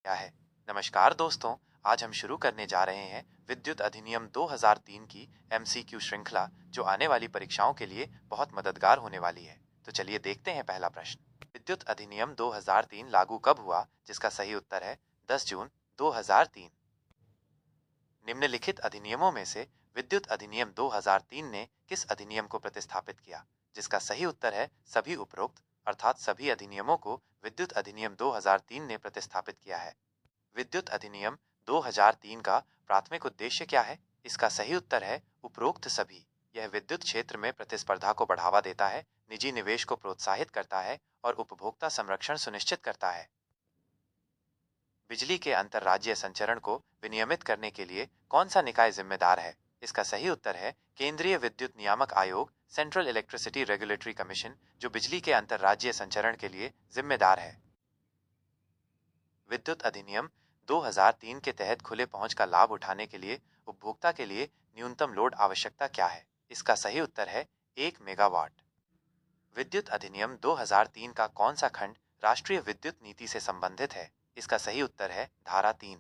क्या है। नमस्कार दोस्तों, आज हम शुरू करने जा रहे हैं विद्युत अधिनियम 2003 की एमसीक्यू श्रृंखला, जो आने वाली परीक्षाओं के लिए बहुत मददगार होने वाली है। तो चलिए देखते हैं पहला प्रश्न। विद्युत अधिनियम 2003 लागू कब हुआ? जिसका सही उत्तर है 10 जून 2003। निम्नलिखित अधिनियमों में से विद्युत अधिनियम 2003 ने किस अधिनियम को प्रतिस्थापित किया? जिसका सही उत्तर है सभी उपरोक्त, अर्थात सभी अधिनियमों को विद्युत अधिनियम 2003 ने प्रतिस्थापित किया है। विद्युत अधिनियम 2003 का प्राथमिक उद्देश्य क्या है? इसका सही उत्तर है उपरोक्त सभी। यह विद्युत क्षेत्र में प्रतिस्पर्धा को बढ़ावा देता है, निजी निवेश को प्रोत्साहित करता है और उपभोक्ता संरक्षण सुनिश्चित करता है। बिजली के अंतरराज्यीय संचरण को विनियमित करने के लिए कौन सा निकाय जिम्मेदार है? इसका सही उत्तर है केंद्रीय विद्युत नियामक आयोग, सेंट्रल इलेक्ट्रिसिटी रेगुलेटरी कमीशन, जो बिजली के अंतरराज्यीय संचरण के लिए जिम्मेदार है। विद्युत अधिनियम 2003 के तहत खुले पहुंच का लाभ उठाने के लिए उपभोक्ता के लिए न्यूनतम लोड आवश्यकता क्या है? इसका सही उत्तर है 1 मेगावाट। विद्युत अधिनियम 2003 का कौन सा खंड राष्ट्रीय विद्युत नीति से संबंधित है? इसका सही उत्तर है धारा 3।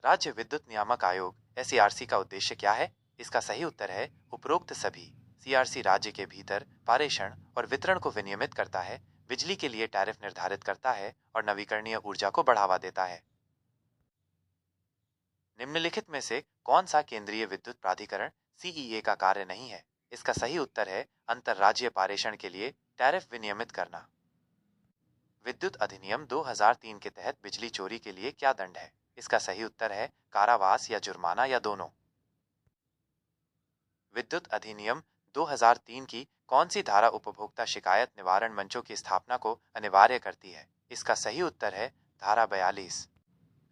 राज्य विद्युत नियामक आयोग एसईआरसी का उद्देश्य क्या है? इसका सही उत्तर है उपरोक्त सभी। सीआरसी राज्य के भीतर पारेषण और वितरण को विनियमित करता है, बिजली के लिए टैरिफ निर्धारित करता है और नवीकरणीय ऊर्जा को बढ़ावा देता है। निम्नलिखित में से कौन सा केंद्रीय विद्युत प्राधिकरण सीईए का कार्य नहीं है? इसका सही उत्तर है अंतरराज्यीय पारेषण के लिए टैरिफ विनियमित करना। विद्युत अधिनियम 2003 के तहत बिजली चोरी के लिए क्या दंड है? इसका सही उत्तर है कारावास या जुर्माना या दोनों। विद्युत अधिनियम 2003 की कौन सी धारा उपभोक्ता शिकायत निवारण मंचों की स्थापना को अनिवार्य करती है? इसका सही उत्तर है धारा 42।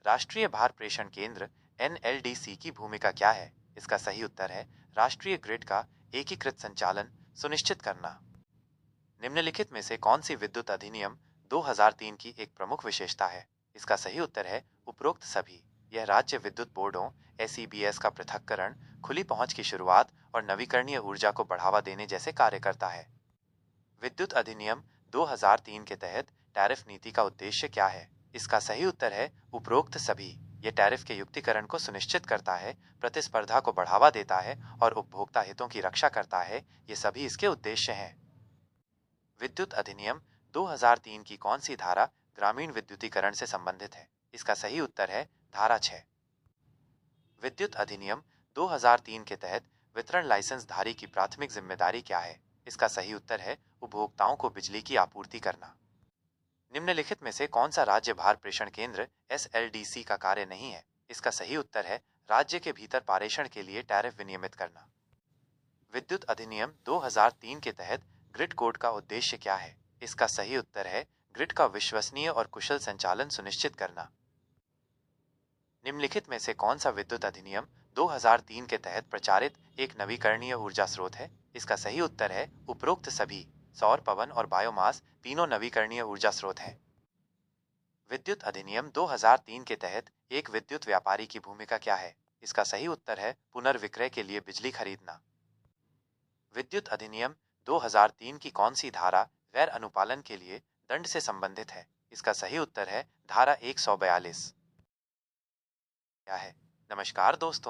राष्ट्रीय भार प्रेषण केंद्र एनएलडीसी की भूमिका क्या है? इसका सही उत्तर है राष्ट्रीय ग्रिड का एकीकृत संचालन सुनिश्चित करना। निम्नलिखित में से कौन सी विद्युत अधिनियम 2003 की एक प्रमुख विशेषता है? इसका सही उत्तर है उपरोक्त सभी। यह राज्य विद्युत बोर्डों एसईबीएस का पृथक्करण, खुली पहुंच की शुरुआत और नवीकरणीय ऊर्जा को बढ़ावा देने जैसे कार्य करता है। विद्युत अधिनियम 2003 के तहत टैरिफ नीति का उद्देश्य क्या है? इसका सही उत्तर है उपरोक्त सभी। यह टैरिफ के युक्तिकरण को सुनिश्चित करता है, प्रतिस्पर्धा को बढ़ावा देता है और उपभोक्ता हितों की रक्षा करता है। ये सभी इसके उद्देश्य हैं। विद्युत अधिनियम 2003 की कौन सी धारा ग्रामीण विद्युतीकरण से संबंधित है? इसका सही उत्तर है धारा 6। विद्युत अधिनियम 2003 के तहत वितरण लाइसेंस धारी की प्राथमिक जिम्मेदारी क्या है? इसका सही उत्तर है उपभोक्ताओं को बिजली की आपूर्ति करना। निम्नलिखित में से कौन सा राज्य भार प्रेषण केंद्र एसएलडीसी का कार्य नहीं है? इसका सही उत्तर है राज्य के भीतर पारेषण के लिए टैरिफ विनियमित करना। विद्युत अधिनियम 2003 के तहत ग्रिड कोड का उद्देश्य क्या है? इसका सही उत्तर है ग्रिड का विश्वसनीय और कुशल संचालन सुनिश्चित करना। निम्नलिखित में से कौन सा विद्युत अधिनियम 2003 के तहत प्रचारित एक नवीकरणीय ऊर्जा स्रोत है? इसका सही उत्तर है उपरोक्त सभी। सौर, पवन और बायोमास तीनों नवीकरणीय ऊर्जा स्रोत हैं। विद्युत अधिनियम 2003 के तहत एक विद्युत व्यापारी की भूमिका क्या है? इसका सही उत्तर है पुनर्विक्रय के लिए बिजली खरीदना। विद्युत अधिनियम 2003 की कौन सी धारा गैर अनुपालन के लिए दंड से संबंधित है? इसका सही उत्तर है धारा 142। क्या है। नमस्कार दोस्तों।